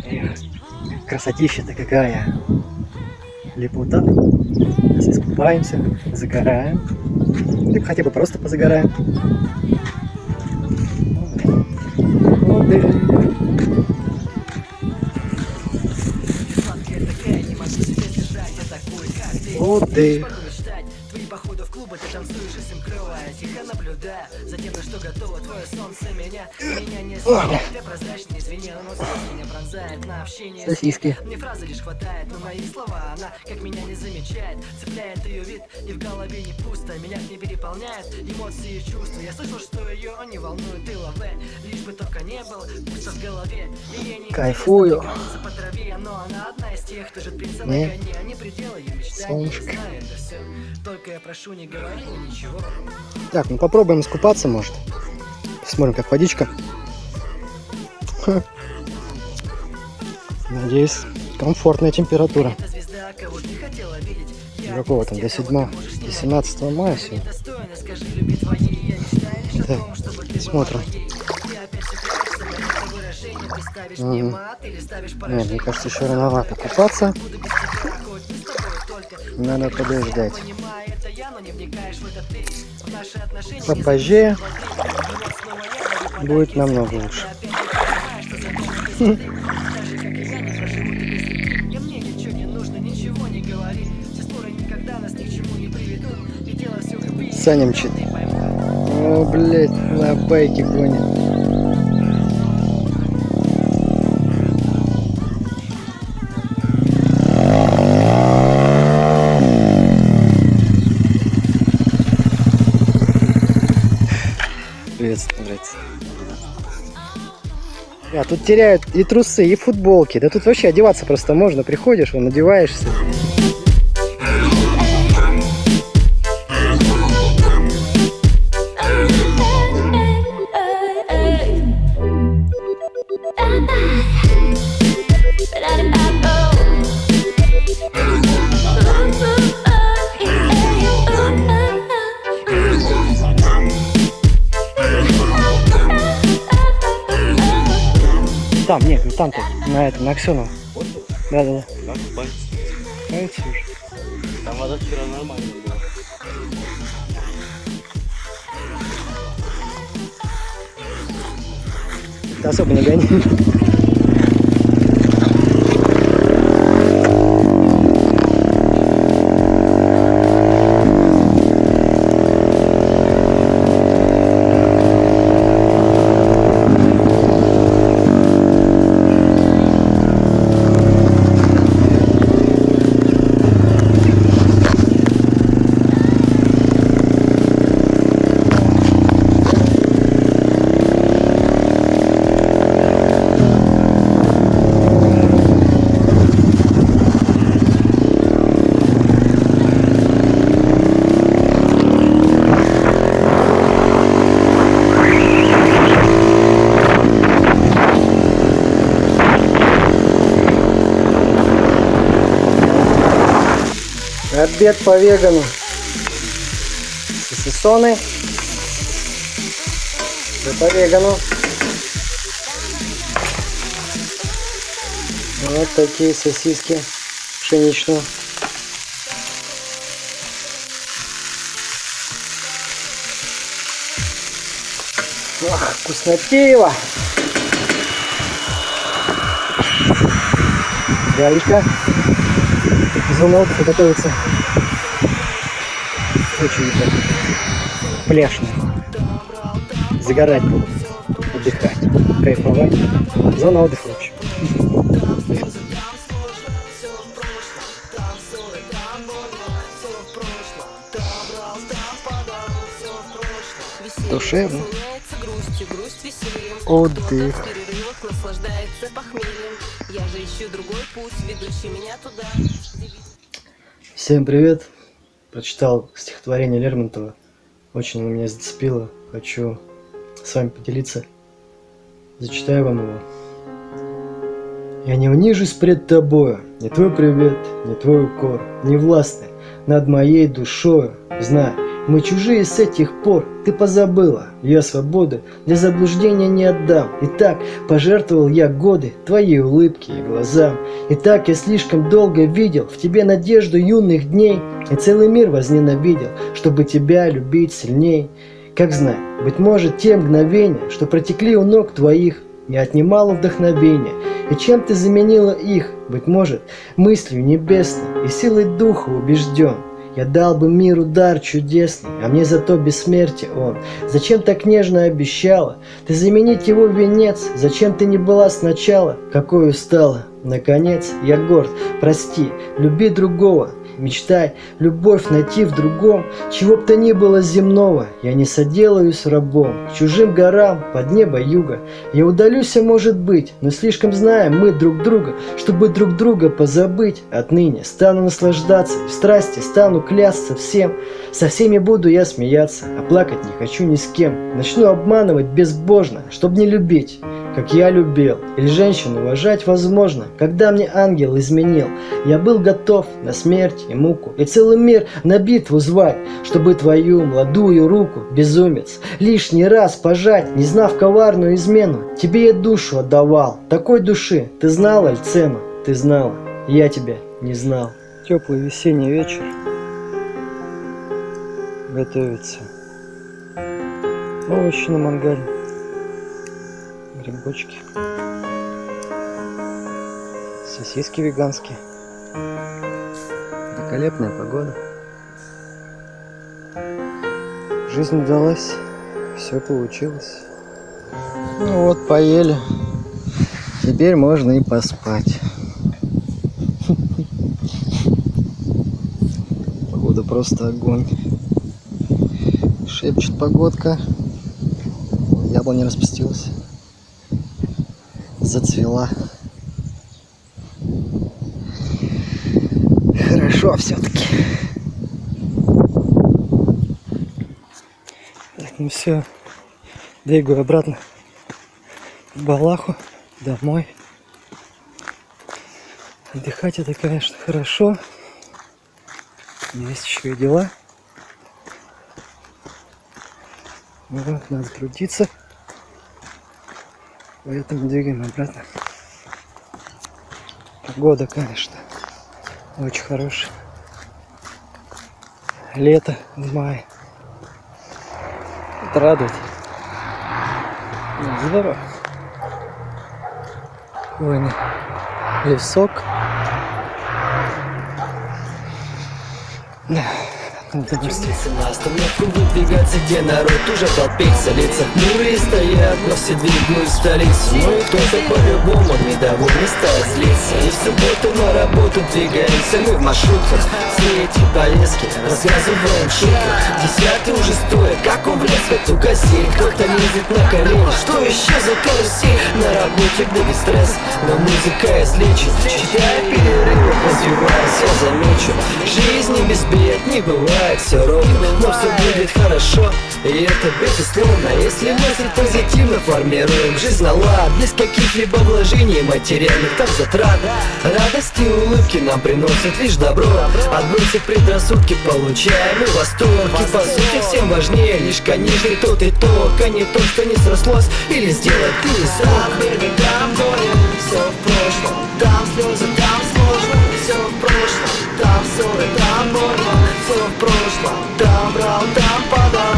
Эх, красотища-то какая. Лепота. Сейчас искупаемся, загораем. Либо хотя бы просто позагораем. Отдых. Отдых. Твои походы в клубы, ты танцуешь и симкрывая. Тихо наблюдая за тем, на что готово твое солнце. Меня не светит, ты прозрачный, извини, но слезы меня пронзает на общение. Сосиски. Мне фразы лишь хватает, но мои слова она как меня не замечает. Цепляет ее вид, и в голове не пусто. Меня не переполняет эмоции и чувства. Я слышал, что ее не волнует и лаве. Лишь бы только не был пусто в голове. И ей не Кайфую. по траве, но она одна из тех, кто ждет принца на коне. Они пределы ее мечтаний, Солнышко. знаю это все. Только я прошу, не говори ничего. Так, ну попробуем искупаться, может. Посмотрим, как водичка. Ха. Надеюсь, комфортная температура. Эта звезда, кого ты хотела видеть. Я Какого там, до 7, до 17 мая сегодня. недостойна, скажи, любви твоей. Я мечтаю лишь о Так, том, чтобы ты была смотрим. моей. Ты опять цепляешься на это выражение. Ты ставишь мне мат или ставишь Нет, поражение. мне кажется, еще рановато купаться. Буду без тебя, хоть мы с тобой только. Надо подождать. Понимаю, это я, но не вникаешь в это ты. В наши отношения не Попозже зависит от воды. И вот снова я говорю, будет намного лучше. так же, как и я, не проживу ты без любви. И мне ничего не нужно, ничего не говори. Все споры никогда нас ни к чему не приведут. И дело все в любви. Саня мчит. Ты поймут. О, блядь, на байке гонит. Приветствую, братцы. А тут теряют и трусы, и футболки. Да тут вообще одеваться просто можно. Приходишь, вон, одеваешься. Там, нет, ну там-то, на этом, на Аксенова. Да-да-да. Как пальцы. Нравится уже. Там вода вчера нормальная была. Ты особо не гони. Обед по вегану. Сосисоны. Да по вегану. Вот такие сосиски пшеничные. Ох, вкуснотеево. Галечка. Звонок готовится. Очень пляжно. Загорать буду. Отдыхать. Кайфовать. Зона отдыха вообще. Душевно. Отдых. Всем привет. Прочитал стихотворение Лермонтова. Очень оно меня зацепило. Хочу с вами поделиться. Зачитаю вам его. Я не унижусь пред тобою, ни твой привет, ни твой укор, не властны над моей душою. Знай, Мы чужие с этих пор, ты позабыла. Я свободу для заблуждения не отдам. И так пожертвовал я годы твоей улыбки и глазам. И так я слишком долго видел в тебе надежду юных дней. И целый мир возненавидел, чтобы тебя любить сильней. Как знать, быть может, те мгновения, что протекли у ног твоих, не отнимало вдохновения. И чем ты заменила их, быть может, мыслью небесной и силой духа убежден. Я дал бы миру дар чудесный, а мне зато бессмертие он. Зачем так нежно обещала ты заменить его в венец? Зачем ты не была сначала, какой устала? Наконец, я горд, прости, люби другого. Мечтай, любовь найти в другом, чего б то ни было земного. Я не соделаюсь рабом, к чужим горам, под небо юга. Я удалюсь, может быть, но слишком знаем мы друг друга, чтобы друг друга позабыть. Отныне стану наслаждаться, в страсти стану клясться всем. Со всеми буду я смеяться, а плакать не хочу ни с кем. Начну обманывать безбожно, чтоб не любить, как я любил. Или женщину уважать возможно, когда мне ангел изменил. Я был готов на смерть и муку, и целый мир на битву звать, чтобы твою молодую руку, безумец, лишний раз пожать, не знав коварную измену. Тебе я душу отдавал, такой души ты знала ли цену? Ты знала, я тебя не знал. Теплый весенний вечер. Готовится овощи на мангале, грибочки, сосиски веганские. Великолепная погода. Жизнь удалась, все получилось. Ну вот, поели. Теперь можно и поспать. Погода просто огонь. Шепчет погодка. Яблоня распустилась. Зацвела. Хорошо все-таки. Так, ну все. Двигаю обратно в Балаху, домой. Отдыхать это, конечно, хорошо. Но есть еще и дела. Вот, надо трудиться. Поэтому двигаем обратно. Погода, конечно, очень хорошая. Лето в мае. Это радует. Здорово. Хвойный лесок. Удовольствие. На остановку выдвигаться, где народ уже толпится. Лица хмурые стоят, но все двигают в столицу. Ну и кто-то по-любому недовольный стал злиться. И в субботу на работу двигаемся мы в маршрутках. Все эти поездки рассказываем шутки. Десятый уже стоит, как он влез в эту газель. Кто-то лезет на колени, что еще за карусель? На работе будет стресс, но музыка излечит. Читая перерывы, развиваясь, я замечу, жизни без бед не бывает. Все ровно, но все будет хорошо. И это безусловно, если мысль позитивно формируем жизнь на лад, без каких-либо вложений материальных там затрат. Радости и улыбки нам приносят лишь добро. Отбросив предрассудки, получаем и восторг. И по сути всем важнее лишь конечный тот итог, а не то, что не срослось или сделать ты не смог. Там беды, там горе, все в прошлом. Там слезы, там сложно, все в прошлом. Там ссоры, там больно, все в прошлом. Там брал, там подал.